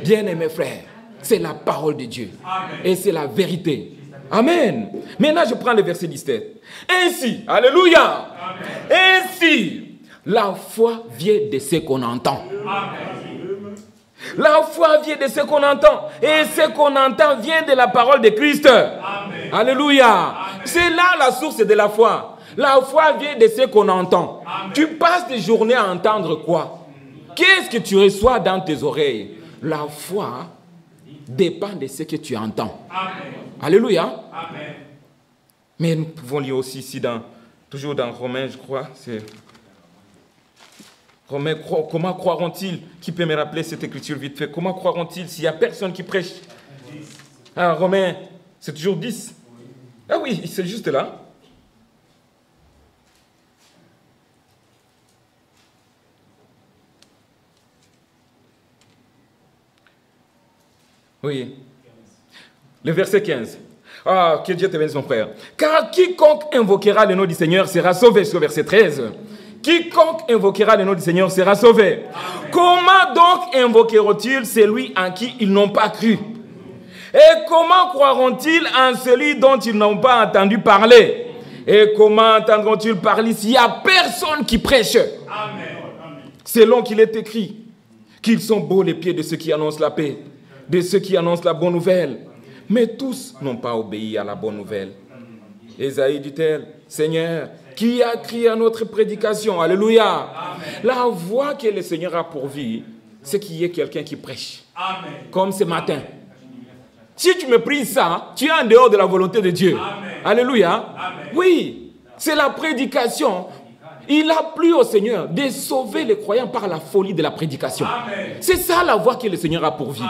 Bien-aimés frères, c'est la parole de Dieu. Amen. Et c'est la vérité. Amen. Maintenant, je prends le verset 17. Ainsi, alléluia. Amen. Ainsi, la foi vient de ce qu'on entend. Amen. La foi vient de ce qu'on entend. Et ce qu'on entend vient de la parole de Christ. Amen. Alléluia. Amen. C'est là la source de la foi. La foi vient de ce qu'on entend. Amen. Tu passes tes journées à entendre quoi? Qu'est-ce que tu reçois dans tes oreilles? La foi dépend de ce que tu entends. Amen. Alléluia. Amen. Mais nous pouvons lire aussi ici, toujours dans Romains, je crois, c'est... Romains, comment croiront-ils? Qui peut me rappeler cette écriture vite fait? Comment croiront-ils s'il n'y a personne qui prêche? Ah, Romains, c'est toujours 10. Ah oui, c'est juste là. Oui. Le verset 15. Ah, que Dieu te bénisse, mon frère. Car quiconque invoquera le nom du Seigneur sera sauvé. Sur le verset 13. Quiconque invoquera le nom du Seigneur sera sauvé. Amen. Comment donc invoqueront-ils celui en qui ils n'ont pas cru? Et comment croiront-ils en celui dont ils n'ont pas entendu parler? Et comment entendront-ils parler s'il n'y a personne qui prêche? Selon qu'il est écrit qu'ils sont beaux les pieds de ceux qui annoncent la paix, de ceux qui annoncent la bonne nouvelle. Mais tous n'ont pas obéi à la bonne nouvelle. Ésaïe dit-elle, Seigneur, qui a crié à notre prédication? Alléluia. Amen. La voix que le Seigneur a pourvue, c'est qu'il y ait quelqu'un qui prêche. Amen. Comme ce matin. Si tu me pries ça, tu es en dehors de la volonté de Dieu. Amen. Alléluia. Amen. Oui, c'est la prédication. Il a plu au Seigneur de sauver les croyants par la folie de la prédication. C'est ça la voie que le Seigneur a pourvue.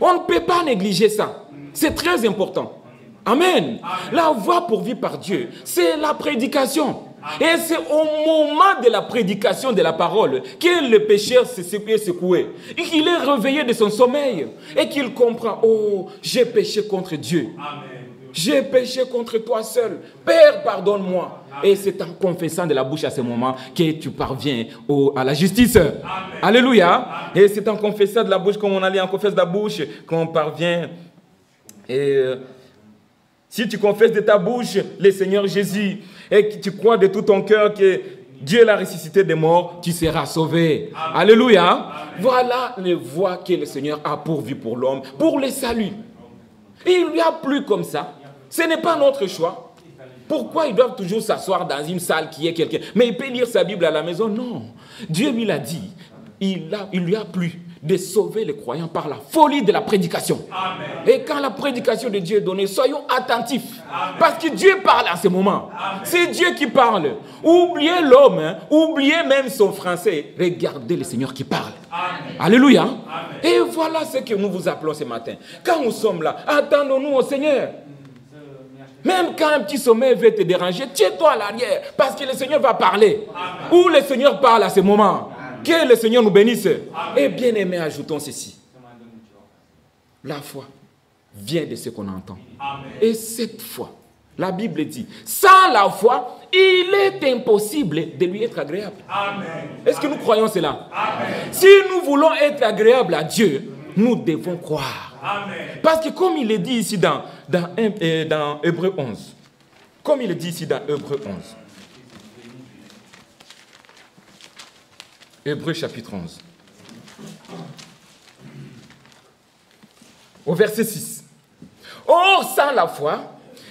On ne peut pas négliger ça. C'est très important. Amen. La voie pourvue par Dieu, c'est la prédication. Et c'est au moment de la prédication de la parole que le pécheur s'est secoué. Et qu'il est réveillé de son sommeil. Et qu'il comprend, oh, j'ai péché contre Dieu. J'ai péché contre toi seul. Père, pardonne-moi. Et c'est en confessant de la bouche à ce moment que tu parviens à la justice. Amen. Alléluia. Amen. Et c'est en confessant de la bouche, comme on allait en confesse de la bouche, qu'on parvient. Et si tu confesses de ta bouche le Seigneur Jésus et que tu crois de tout ton cœur que Dieu l'a ressuscité des morts, tu seras sauvé. Amen. Alléluia. Amen. Voilà les voies que le Seigneur a pourvues pour l'homme, pour le salut. Et il lui a plu comme ça. Ce n'est pas notre choix. Pourquoi ils doivent toujours s'asseoir dans une salle qui est quelqu'un? Mais il peut lire sa Bible à la maison? Non. Dieu lui l'a dit. Il lui a plu de sauver les croyants par la folie de la prédication. Amen. Et quand la prédication de Dieu est donnée, soyons attentifs. Amen. Parce que Dieu parle à ce moment. C'est Dieu qui parle. Oubliez l'homme, hein. Oubliez même son français. Regardez le Seigneur qui parle. Amen. Alléluia. Amen. Et voilà ce que nous vous appelons ce matin. Quand nous sommes là, attendons-nous au Seigneur. Même quand un petit sommeil veut te déranger, tiens-toi à l'arrière, parce que le Seigneur va parler. Amen. Ou le Seigneur parle à ce moment. Amen. Que le Seigneur nous bénisse. Amen. Et bien aimé, ajoutons ceci. La foi vient de ce qu'on entend. Amen. Et cette foi, la Bible dit, sans la foi, il est impossible de lui être agréable. Amen. Est-ce que nous croyons cela? Amen. Si nous voulons être agréables à Dieu, nous devons croire. Amen. Parce que comme il est dit ici dans Hébreux 11, comme il est dit ici dans Hébreux 11, Hébreux chapitre 11, au verset 6. Or, sans la foi,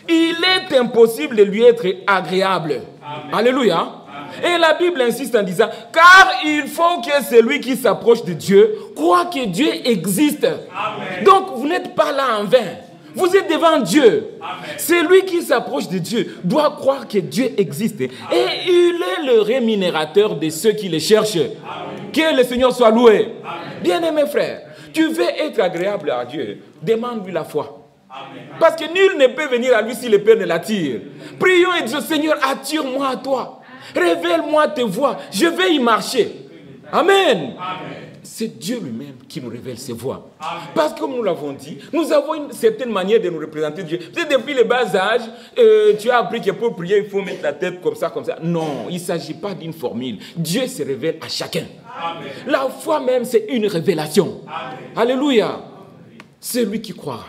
il est impossible de lui être agréable. Amen. Alléluia. Et la Bible insiste en disant, car il faut que celui qui s'approche de Dieu croit que Dieu existe. Amen. Donc, vous n'êtes pas là en vain. Vous êtes devant Dieu. Amen. Celui qui s'approche de Dieu doit croire que Dieu existe. Amen. Et il est le rémunérateur de ceux qui le cherchent. Amen. Que le Seigneur soit loué. Bien-aimé frère, tu veux être agréable à Dieu, demande-lui la foi. Amen. Parce que nul ne peut venir à lui si le Père ne l'attire. Prions et disons, Seigneur, attire-moi à toi. Révèle-moi tes voies, je vais y marcher. Amen. Amen. C'est Dieu lui-même qui nous révèle ses voies. Amen. Parce que comme nous l'avons dit, nous avons une certaine manière de nous représenter Dieu. C'est depuis le bas âge, tu as appris que pour prier, il faut mettre la tête comme ça, comme ça. Non, il ne s'agit pas d'une formule. Dieu se révèle à chacun. Amen. La foi même, c'est une révélation. Amen. Alléluia. Celui qui croira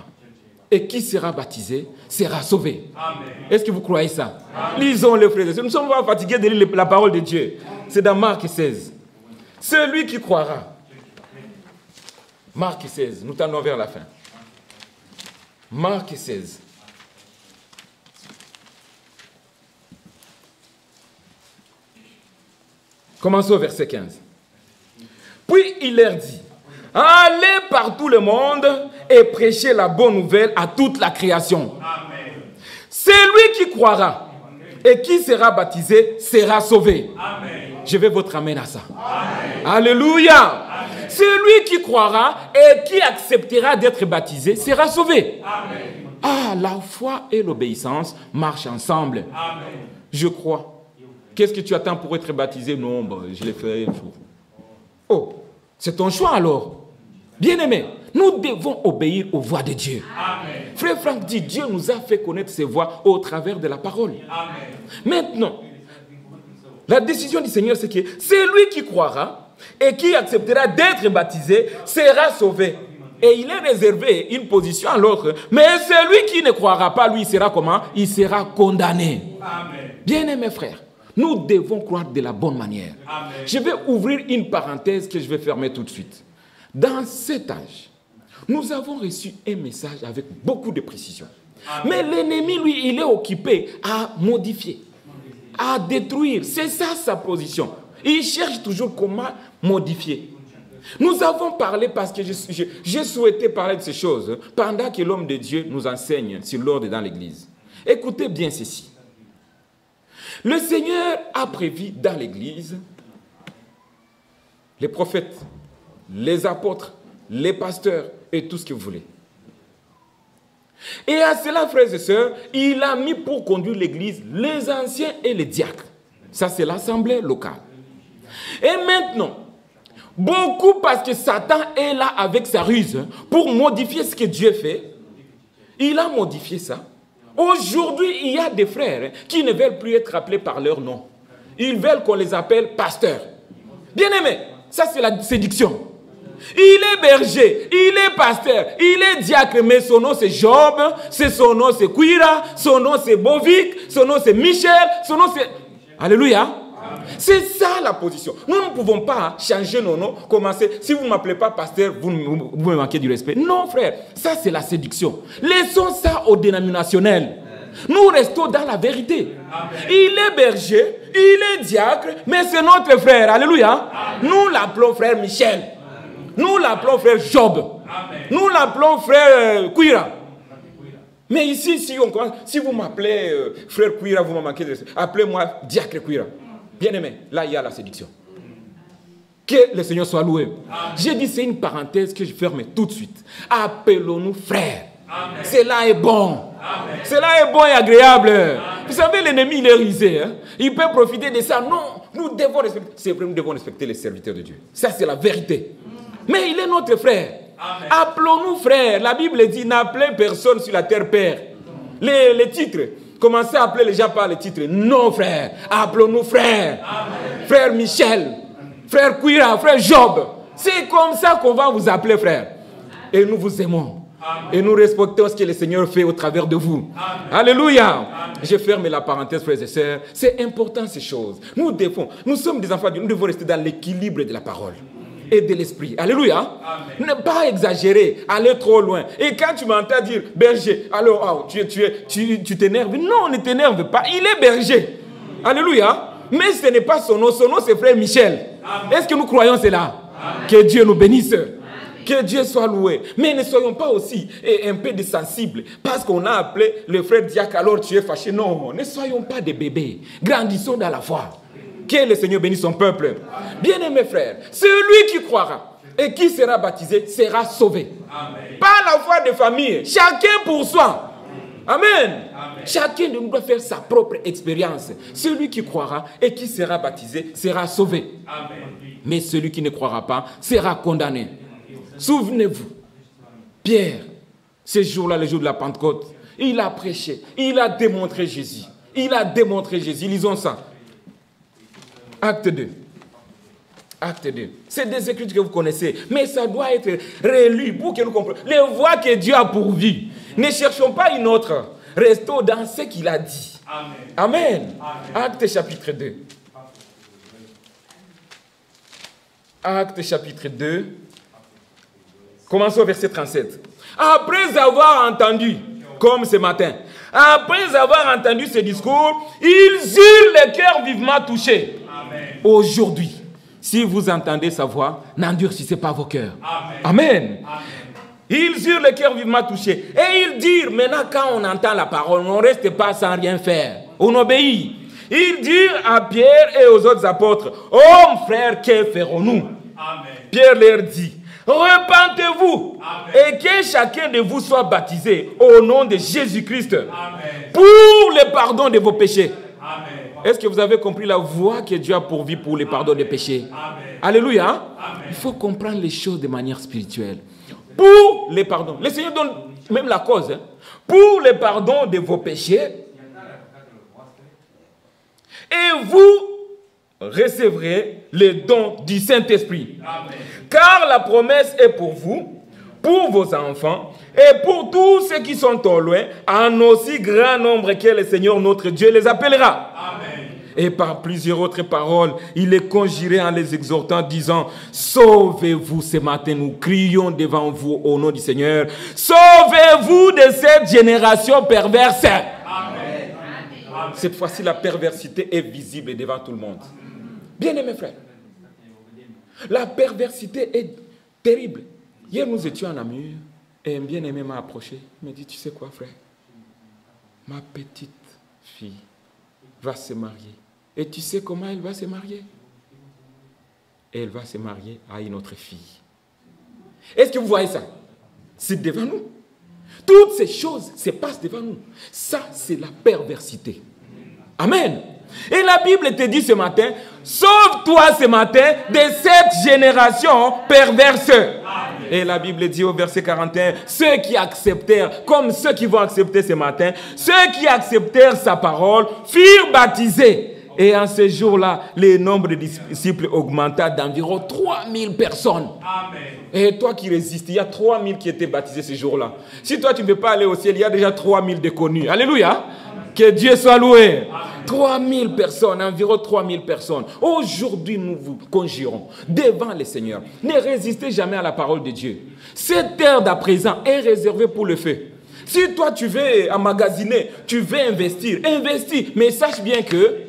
et qui sera baptisé sera sauvé. Amen. Est-ce que vous croyez ça? Amen. Lisons les frères et sœurs. Nous sommes pas fatigués de lire la parole de Dieu. C'est dans Marc 16. Celui qui croira. Marc 16. Nous tendons vers la fin. Marc 16. Commençons au verset 15. Puis il leur dit, allez par tout le monde et prêchez la bonne nouvelle à toute la création. Amen. Celui qui croira et qui sera baptisé sera sauvé. Amen. Je vais votre amen à ça. Amen. Alléluia. Amen. Celui qui croira et qui acceptera d'être baptisé sera sauvé. Amen. Ah, la foi et l'obéissance marchent ensemble. Amen. Je crois. Qu'est-ce que tu attends pour être baptisé? Non, je l'ai fait un jour. Oh, c'est ton choix alors. Bien-aimé, nous devons obéir aux voix de Dieu. Amen. Frère Franck dit, Dieu nous a fait connaître ses voix au travers de la parole. Amen. Maintenant, la décision du Seigneur, c'est que celui qui croira et qui acceptera d'être baptisé sera sauvé. Et il est réservé une position à l'autre. Mais celui qui ne croira pas, lui, il sera comment? Il sera condamné. Bien-aimés frères, nous devons croire de la bonne manière. Amen. Je vais ouvrir une parenthèse que je vais fermer tout de suite. Dans cet âge, nous avons reçu un message avec beaucoup de précision. Amen. Mais l'ennemi, lui, il est occupé à modifier, à détruire. C'est ça sa position. Il cherche toujours comment modifier. Nous avons parlé parce que j'ai souhaité parler de ces choses pendant que l'homme de Dieu nous enseigne sur l'ordre dans l'Église. Écoutez bien ceci. Le Seigneur a prévu dans l'Église les prophètes, les apôtres, les pasteurs et tout ce que vous voulez. Et à cela, frères et sœurs, il a mis pour conduire l'Église les anciens et les diacres. Ça, c'est l'assemblée locale. Et maintenant, beaucoup, parce que Satan est là avec sa ruse pour modifier ce que Dieu fait, il a modifié ça. Aujourd'hui, il y a des frères qui ne veulent plus être appelés par leur nom. Ils veulent qu'on les appelle pasteurs. Bien-aimés, ça c'est la séduction. Il est berger, il est pasteur, il est diacre, mais son nom c'est Job, son nom c'est Quira, son nom c'est Bovic, son nom c'est Michel, son nom c'est... Alléluia. C'est ça la position. Nous ne pouvons pas changer nos noms, commencer. Si vous ne m'appelez pas pasteur, vous me manquez du respect. Non, frère, ça c'est la séduction. Laissons ça au dénominationnel. Nous restons dans la vérité. Amen. Il est berger, il est diacre, mais c'est notre frère. Alléluia. Amen. Nous l'appelons frère Michel. Amen. Nous l'appelons frère Job. Amen. Nous l'appelons frère Quira. Mais ici, si vous m'appelez frère Quira, vous me manquez de respect. Appelez-moi diacre Quira. Bien-aimé, là il y a la séduction. Que le Seigneur soit loué. J'ai dit, c'est une parenthèse que je ferme tout de suite. Appelons-nous frères. Amen. Cela est bon. Amen. Cela est bon et agréable. Amen. Vous savez, l'ennemi, il est risé. Hein? Il peut profiter de ça. Non, nous devons respecter. C'est vrai, nous devons respecter les serviteurs de Dieu. Ça, c'est la vérité. Mais il est notre frère. Appelons-nous frères. La Bible dit, n'appelez personne sur la terre père. Les titres. Commencez à appeler les gens par les titres. Non, frère. Appelons-nous frère. Amen. Frère Michel. Frère Quira. Frère Job. C'est comme ça qu'on va vous appeler frère. Et nous vous aimons. Amen. Et nous respectons ce que le Seigneur fait au travers de vous. Amen. Alléluia. Amen. Je ferme la parenthèse, frères et sœurs. C'est important ces choses. Nous sommes des enfants de Dieu. Nous devons rester dans l'équilibre de la parole et de l'esprit. Alléluia. Amen. Ne pas exagérer, aller trop loin. Et quand tu m'entends dire berger, alors tu t'énerves. Non, ne t'énerve pas. Il est berger. Alléluia. Mais ce n'est pas son nom. Son nom, c'est frère Michel. Est-ce que nous croyons cela? Amen. Que Dieu nous bénisse. Que Dieu soit loué. Mais ne soyons pas aussi un peu sensibles. Parce qu'on a appelé le frère diacre, alors tu es fâché. Non, ne soyons pas des bébés. Grandissons dans la foi. Que le Seigneur bénisse son peuple. Bien-aimés frères, celui qui croira et qui sera baptisé sera sauvé. Amen. Pas la foi de famille. Chacun pour soi. Amen. Amen. Chacun de nous doit faire sa propre expérience. Celui qui croira et qui sera baptisé sera sauvé. Amen. Mais celui qui ne croira pas sera condamné. Souvenez-vous, Pierre, ce jour-là, le jour de la Pentecôte, il a prêché, il a démontré Jésus. Il a démontré Jésus. Lisons ça. Acte 2. Acte 2. C'est des écritures que vous connaissez, mais ça doit être relu pour que nous comprenions les voies que Dieu a pourvues. Ne cherchons pas une autre. Restons dans ce qu'il a dit. Amen. Amen. Amen. Acte chapitre 2. Acte chapitre 2. Commençons au verset 37. Après avoir entendu, comme ce matin, après avoir entendu ce discours, ils eurent le cœur vivement touché. Aujourd'hui, si vous entendez sa voix, n'endurcissez pas vos cœurs. Amen. Amen. Amen. Ils eurent le cœur vivement touché. Et ils dirent, maintenant quand on entend la parole, on ne reste pas sans rien faire. On obéit. Ils dirent à Pierre et aux autres apôtres, « Hommes, frères, que ferons-nous » Pierre leur dit, repentez-vous et que chacun de vous soit baptisé au nom de Jésus-Christ pour le pardon de vos péchés. Amen. Est-ce que vous avez compris la voie que Dieu a pourvue pour le pardon des péchés? Amen. Alléluia. Amen. Il faut comprendre les choses de manière spirituelle. Pour le pardon. Le Seigneur donne même la cause. Hein. Pour le pardon de vos péchés. Et vous recevrez le don du Saint-Esprit. Car la promesse est pour vous, pour vos enfants et pour tous ceux qui sont au loin, en aussi grand nombre que le Seigneur notre Dieu les appellera. Amen. Et par plusieurs autres paroles, il les conjurait en les exhortant, disant, sauvez-vous ce matin, nous crions devant vous au nom du Seigneur. Sauvez-vous de cette génération perverse. Amen. Cette fois-ci, la perversité est visible devant tout le monde. Bien-aimés frères, la perversité est terrible. Hier, nous étions en Namur et un bien-aimé m'a approché. Il m'a dit, tu sais quoi, frère? Ma petite fille va se marier. Et tu sais comment elle va se marier? Elle va se marier à une autre fille. Est-ce que vous voyez ça? C'est devant nous. Toutes ces choses se passent devant nous. Ça, c'est la perversité. Amen. Et la Bible te dit ce matin, sauve-toi ce matin de cette génération perverse. Amen. Et la Bible dit au verset 41, ceux qui acceptèrent, comme ceux qui vont accepter ce matin, ceux qui acceptèrent sa parole furent baptisés. Et en ce jour-là, le nombre de disciples augmenta d'environ 3000 personnes. Amen. Et toi qui résistes, il y a 3000 qui étaient baptisés ce jour-là. Si toi tu ne peux pas aller au ciel, il y a déjà 3000 déconnus. Alléluia. Amen. Que Dieu soit loué. 3000 personnes, environ 3000 personnes. Aujourd'hui, nous vous conjurons devant le Seigneur. Ne résistez jamais à la parole de Dieu. Cette terre d'à présent est réservée pour le feu. Si toi tu veux emmagasiner, tu veux investir, investis. Mais sache bien que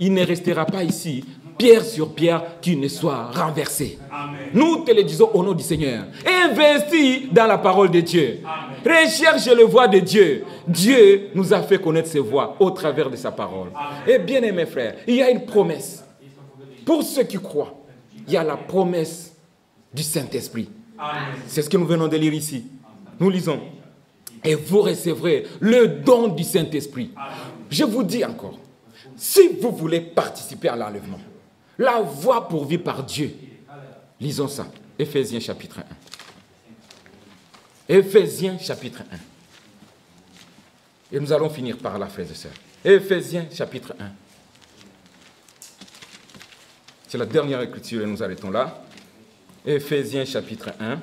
il ne restera pas ici, pierre sur pierre, qui ne soit renversé. Amen. Nous te le disons au nom du Seigneur. Investis dans la parole de Dieu. Amen. Recherche le voie de Dieu. Dieu nous a fait connaître ses voies au travers de sa parole. Amen. Et bien aimés frères, il y a une promesse. Pour ceux qui croient, il y a la promesse du Saint-Esprit. C'est ce que nous venons de lire ici. Nous lisons. Et vous recevrez le don du Saint-Esprit. Je vous dis encore, si vous voulez participer à l'enlèvement, la voie pourvue par Dieu, lisons ça, Éphésiens chapitre 1. Éphésiens chapitre 1. Et nous allons finir par là, frères et sœurs. Éphésiens chapitre 1. C'est la dernière écriture et nous arrêtons là. Éphésiens chapitre 1.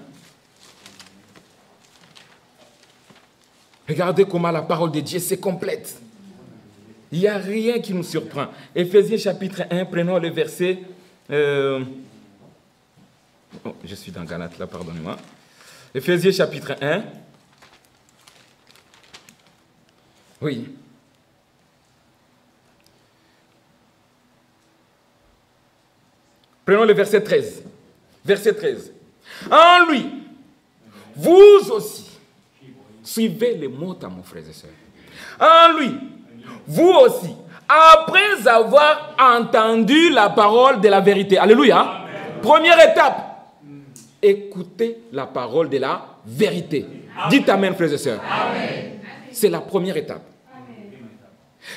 Regardez comment la parole de Dieu se complète. Il n'y a rien qui nous surprend. Éphésiens chapitre 1, prenons le verset... je suis dans Galates là, pardonnez-moi. Éphésiens chapitre 1. Oui. Prenons le verset 13. Verset 13. En lui, vous aussi, suivez les mots à mon frère et soeur. En lui, vous aussi, après avoir entendu la parole de la vérité. Alléluia. Amen. Première étape. Écoutez la parole de la vérité. Amen. Dites amen, frères et sœurs. C'est la première étape.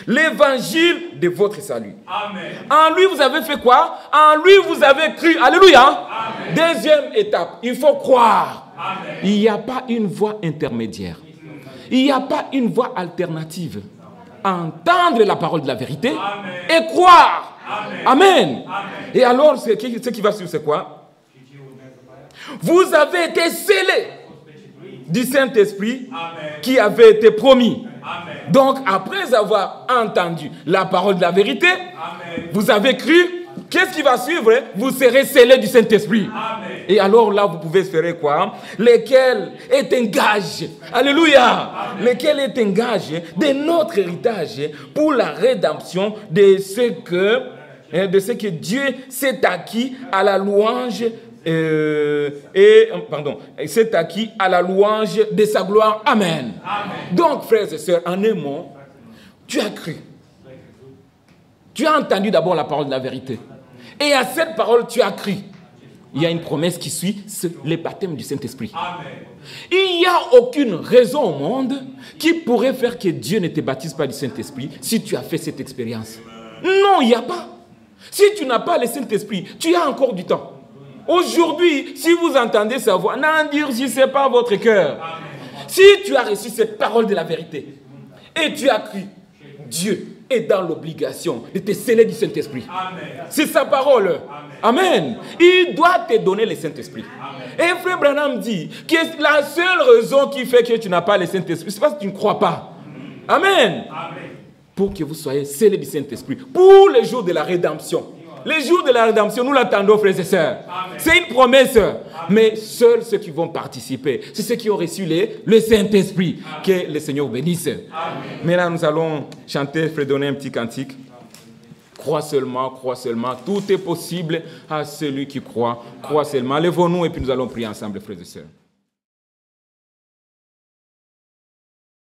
L'évangile de votre salut. Amen. En lui, vous avez fait quoi? En lui, vous avez cru. Alléluia. Amen. Deuxième étape, il faut croire. Amen. Il n'y a pas une voie intermédiaire. Il n'y a pas une voie alternative. Entendre la parole de la vérité. Amen. Et croire. Amen. Amen. Amen. Et alors, ce qui va suivre, c'est quoi? Vous avez été scellés du Saint-Esprit qui avait été promis. Amen. Donc, après avoir entendu la parole de la vérité, amen, vous avez cru, qu'est-ce qui va suivre? Vous serez scellés du Saint-Esprit. Amen. Et alors là, vous pouvez espérer quoi? Lequel est un gage, alléluia, amen, lequel est un gage de notre héritage pour la rédemption de ce que Dieu s'est acquis à la louange c'est acquis à la louange de sa gloire. Amen. Amen. Donc, frères et sœurs, en un mot, tu as cru. Tu as entendu d'abord la parole de la vérité. Et à cette parole, tu as cru. Il y a une promesse qui suit, c'est le baptême du Saint-Esprit. Amen. Il n'y a aucune raison au monde qui pourrait faire que Dieu ne te baptise pas du Saint-Esprit si tu as fait cette expérience. Non, il n'y a pas. Si tu n'as pas le Saint-Esprit, tu as encore du temps. Aujourd'hui, si vous entendez sa voix, n'endurcissez pas votre cœur. Amen. Si tu as reçu cette parole de la vérité et tu as cru, Dieu est dans l'obligation de te sceller du Saint-Esprit. C'est sa parole. Amen. Il doit te donner le Saint-Esprit. Et frère Branham dit que la seule raison qui fait que tu n'as pas le Saint-Esprit, c'est parce que tu ne crois pas. Amen. Pour que vous soyez scellés du Saint-Esprit. Pour le jour de la rédemption. Les jours de la rédemption, nous l'attendons, frères et sœurs. C'est une promesse. Mais seuls ceux qui vont participer, c'est ceux qui ont reçu le Saint-Esprit. Que le Seigneur bénisse. Maintenant, nous allons chanter, fredonner un petit cantique. Crois seulement, tout est possible à celui qui croit. Crois seulement. Lèvons-nous et puis nous allons prier ensemble, frères et sœurs.